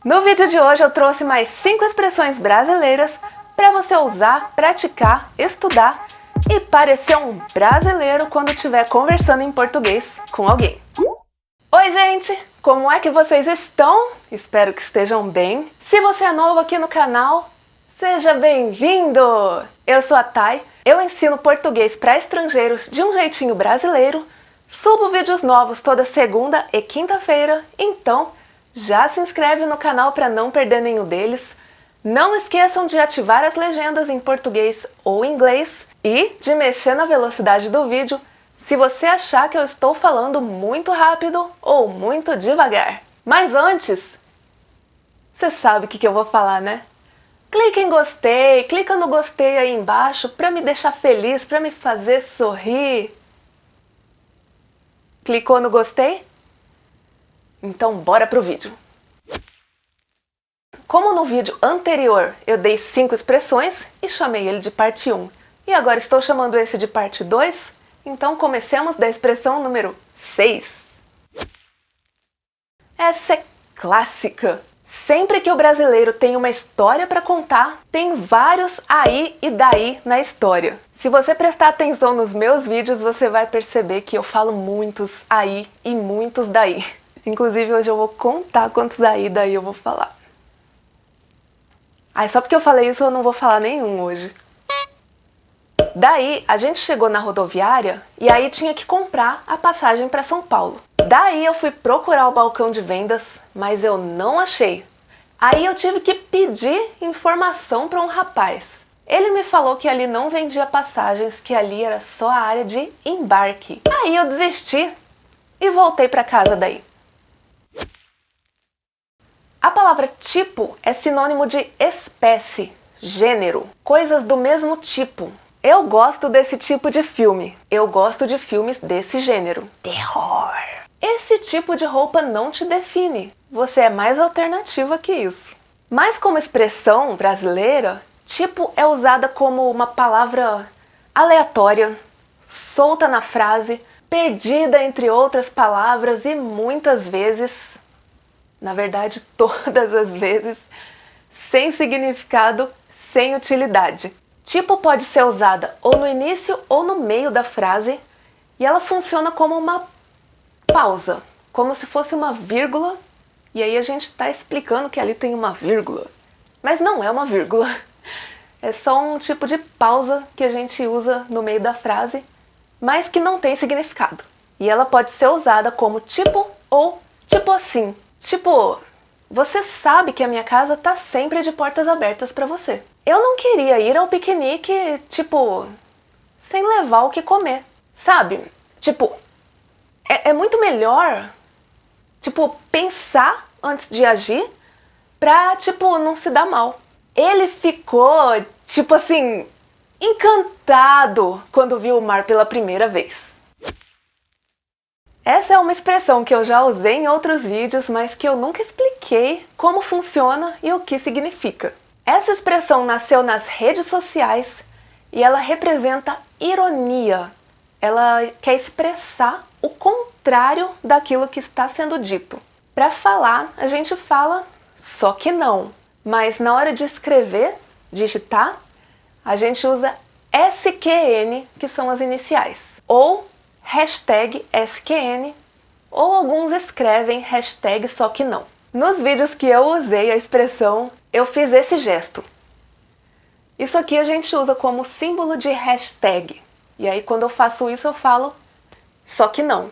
No vídeo de hoje eu trouxe mais 5 expressões brasileiras para você usar, praticar, estudar e parecer um brasileiro quando estiver conversando em português com alguém. Oi gente, como é que vocês estão? Espero que estejam bem. Se você é novo aqui no canal, seja bem-vindo! Eu sou a Thay, eu ensino português para estrangeiros de um jeitinho brasileiro, subo vídeos novos toda segunda e quinta-feira, então já se inscreve no canal para não perder nenhum deles. Não esqueçam de ativar as legendas em português ou inglês e de mexer na velocidade do vídeo se você achar que eu estou falando muito rápido ou muito devagar. Mas antes, você sabe o que eu vou falar, né? Clica em gostei, clica no gostei aí embaixo para me deixar feliz, para me fazer sorrir. Clicou no gostei? Então bora pro vídeo. Como no vídeo anterior eu dei 5 expressões e chamei ele de parte 1, e agora estou chamando esse de parte 2, então comecemos da expressão número 6. Essa é clássica. Sempre que o brasileiro tem uma história para contar, tem vários aí e daí na história. Se você prestar atenção nos meus vídeos, você vai perceber que eu falo muitos aí e muitos daí. Inclusive hoje eu vou contar quantos aí e daí eu vou falar. Só porque eu falei isso eu não vou falar nenhum hoje. Daí a gente chegou na rodoviária e aí tinha que comprar a passagem para São Paulo. Daí eu fui procurar o balcão de vendas, mas eu não achei. Aí eu tive que pedir informação para um rapaz. Ele me falou que ali não vendia passagens, que ali era só a área de embarque. Aí eu desisti e voltei para casa daí. A palavra tipo é sinônimo de espécie, gênero, coisas do mesmo tipo. Eu gosto desse tipo de filme. Eu gosto de filmes desse gênero. Terror. Esse tipo de roupa não te define. Você é mais alternativa que isso. Mas como expressão brasileira, tipo é usada como uma palavra aleatória, solta na frase, perdida entre outras palavras e muitas vezes, na verdade todas as vezes, sem significado, sem utilidade. Tipo pode ser usada ou no início ou no meio da frase e ela funciona como uma pausa, como se fosse uma vírgula, e aí a gente está explicando que ali tem uma vírgula. Mas não é uma vírgula, é só um tipo de pausa que a gente usa no meio da frase, mas que não tem significado. E ela pode ser usada como tipo ou tipo assim. Tipo, você sabe que a minha casa tá sempre de portas abertas para você. Eu não queria ir ao piquenique, tipo, sem levar o que comer, sabe? Tipo, é muito melhor, tipo, pensar antes de agir pra, tipo, não se dar mal. Ele ficou, tipo assim, encantado quando viu o mar pela primeira vez. Essa é uma expressão que eu já usei em outros vídeos, mas que eu nunca expliquei como funciona e o que significa. Essa expressão nasceu nas redes sociais e ela representa ironia. Ela quer expressar o contrário daquilo que está sendo dito. Para falar, a gente fala só que não, mas na hora de escrever, digitar, a gente usa SQN, que são as iniciais, ou hashtag SQN, ou alguns escrevem hashtag só que não. Nos vídeos que eu usei a expressão, eu fiz esse gesto. Isso aqui a gente usa como símbolo de hashtag. E aí quando eu faço isso eu falo só que não.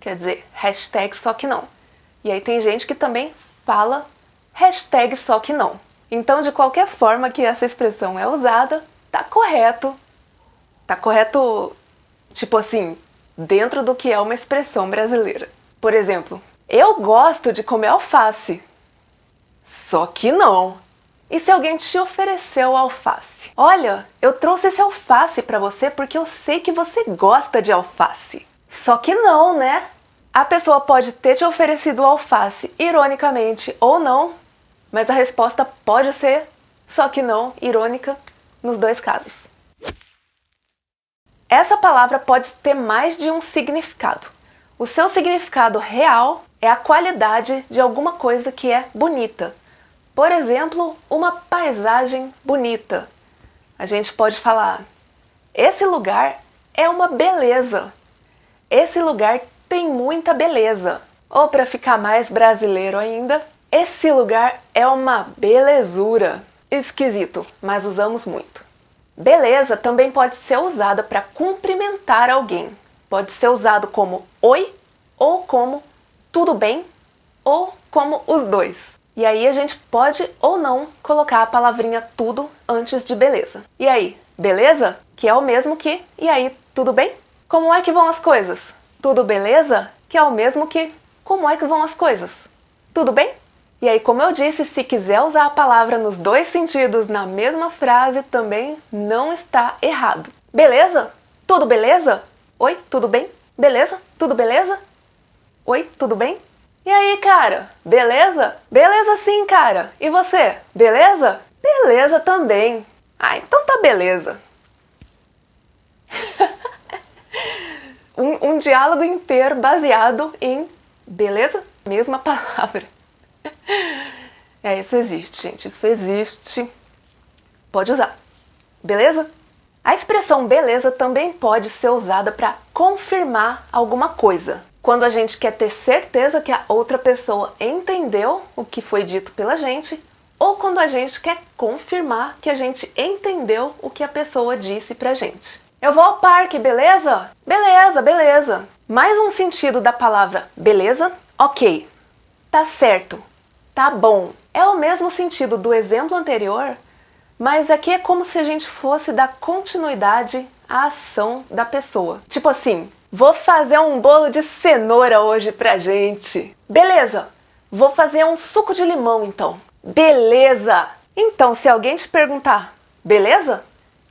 Quer dizer, hashtag só que não. E aí tem gente que também fala hashtag só que não. Então de qualquer forma que essa expressão é usada, tá correto. Tá correto, tipo assim, dentro do que é uma expressão brasileira. Por exemplo, eu gosto de comer alface. Só que não. E se alguém te ofereceu alface? Olha, eu trouxe esse alface para você porque eu sei que você gosta de alface. Só que não, né? A pessoa pode ter te oferecido alface ironicamente ou não, mas a resposta pode ser só que não, irônica, nos dois casos. Essa palavra pode ter mais de um significado. O O seu significado real é a qualidade de alguma coisa que é bonita. Por exemplo, uma paisagem bonita. A gente pode falar: esse lugar é uma beleza. Esse lugar tem muita beleza. Ou para ficar mais brasileiro ainda, esse lugar é uma belezura. Esquisito, mas usamos muito. Beleza também pode ser usada para cumprimentar alguém. Pode ser usado como oi, ou como tudo bem, ou como os dois. E aí a gente pode ou não colocar a palavrinha tudo antes de beleza. E aí, beleza? Que é o mesmo que e aí, tudo bem? Como é que vão as coisas? Tudo beleza? Que é o mesmo que como é que vão as coisas? Tudo bem? E aí, como eu disse, se quiser usar a palavra nos dois sentidos na mesma frase, também não está errado. Beleza? Tudo beleza? Oi, tudo bem? Beleza? Tudo beleza? Oi, tudo bem? E aí, cara? Beleza? Beleza sim, cara. E você? Beleza? Beleza também. Ah, então tá beleza. um diálogo inteiro baseado em beleza? Mesma palavra. Isso existe, gente. Isso existe. Pode usar. Beleza? A expressão beleza também pode ser usada para confirmar alguma coisa. Quando a gente quer ter certeza que a outra pessoa entendeu o que foi dito pela gente, ou quando a gente quer confirmar que a gente entendeu o que a pessoa disse pra gente. Eu vou ao parque, beleza? Beleza, beleza. Mais um sentido da palavra beleza, ok. Tá certo. Tá bom. É o mesmo sentido do exemplo anterior, mas aqui é como se a gente fosse dar continuidade à ação da pessoa. Tipo assim, vou fazer um bolo de cenoura hoje pra gente. Beleza, vou fazer um suco de limão então. Beleza! Então, se alguém te perguntar, beleza?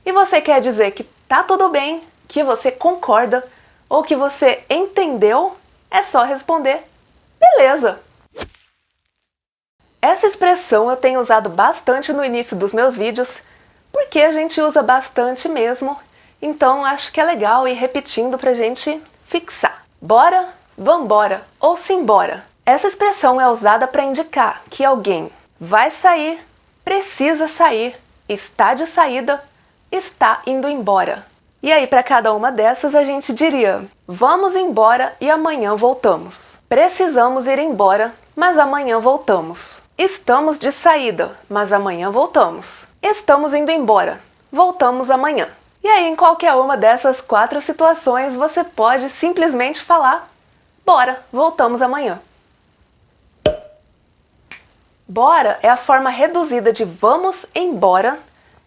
E você quer dizer que tá tudo bem, que você concorda ou que você entendeu, é só responder, beleza! Essa expressão eu tenho usado bastante no início dos meus vídeos, porque a gente usa bastante mesmo, então acho que é legal ir repetindo pra gente fixar. Bora, vambora ou simbora. Essa expressão é usada para indicar que alguém vai sair, precisa sair, está de saída, está indo embora. E aí para cada uma dessas a gente diria: vamos embora e amanhã voltamos. Precisamos ir embora, mas amanhã voltamos. Estamos de saída, mas amanhã voltamos. Estamos indo embora, voltamos amanhã. E aí, em qualquer uma dessas 4 situações, você pode simplesmente falar: bora, voltamos amanhã. Bora é a forma reduzida de vamos embora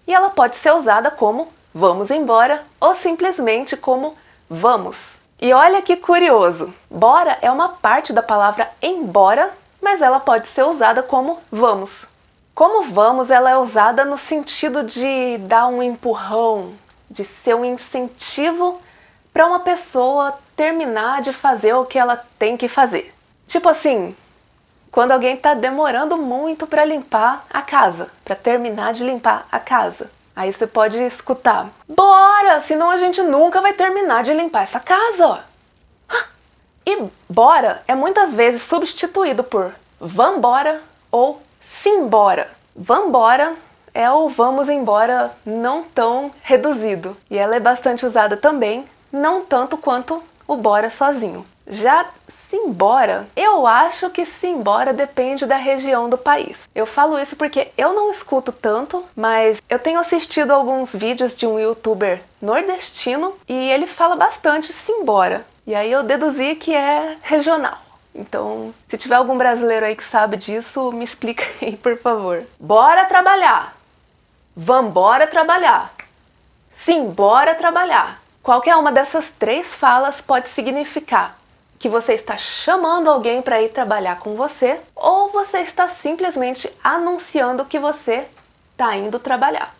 e ela pode ser usada como vamos embora ou simplesmente como vamos. E olha que curioso, bora é uma parte da palavra embora, mas ela pode ser usada como vamos. Como vamos, ela é usada no sentido de dar um empurrão, de ser um incentivo para uma pessoa terminar de fazer o que ela tem que fazer. Tipo assim, quando alguém está demorando muito para limpar a casa, para terminar de limpar a casa. Aí você pode escutar: bora, senão a gente nunca vai terminar de limpar essa casa. E bora é muitas vezes substituído por vambora ou simbora. Vambora é o vamos embora não tão reduzido. E ela é bastante usada também, não tanto quanto o bora sozinho. Já simbora, eu acho que simbora depende da região do país. Eu falo isso porque eu não escuto tanto, mas eu tenho assistido alguns vídeos de um youtuber nordestino e ele fala bastante simbora. E aí eu deduzi que é regional. Então, se tiver algum brasileiro aí que sabe disso, me explica aí, por favor. Bora trabalhar! Vambora trabalhar! Simbora trabalhar! Qualquer uma dessas 3 falas pode significar que você está chamando alguém para ir trabalhar com você ou você está simplesmente anunciando que você está indo trabalhar.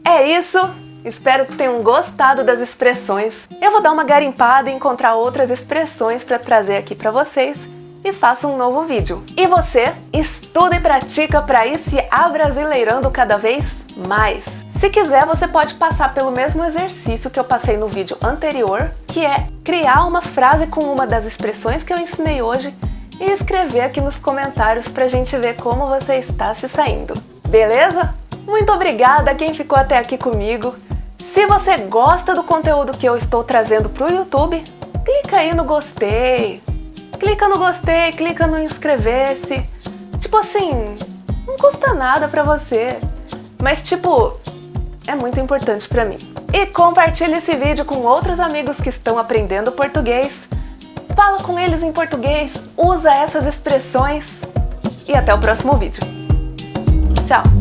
É isso! Espero que tenham gostado das expressões. Eu vou dar uma garimpada e encontrar outras expressões para trazer aqui para vocês e faço um novo vídeo. E você, estuda e pratica para ir se abrasileirando cada vez mais. Se quiser, você pode passar pelo mesmo exercício que eu passei no vídeo anterior, que é criar uma frase com uma das expressões que eu ensinei hoje e escrever aqui nos comentários pra gente ver como você está se saindo. Beleza? Muito obrigada a quem ficou até aqui comigo. Se você gosta do conteúdo que eu estou trazendo pro YouTube, clica aí no gostei. Clica no gostei, clica no inscrever-se. Tipo assim, não custa nada pra você. Mas tipo, é muito importante pra mim. E compartilhe esse vídeo com outros amigos que estão aprendendo português. Fala com eles em português, usa essas expressões. E até o próximo vídeo. Tchau!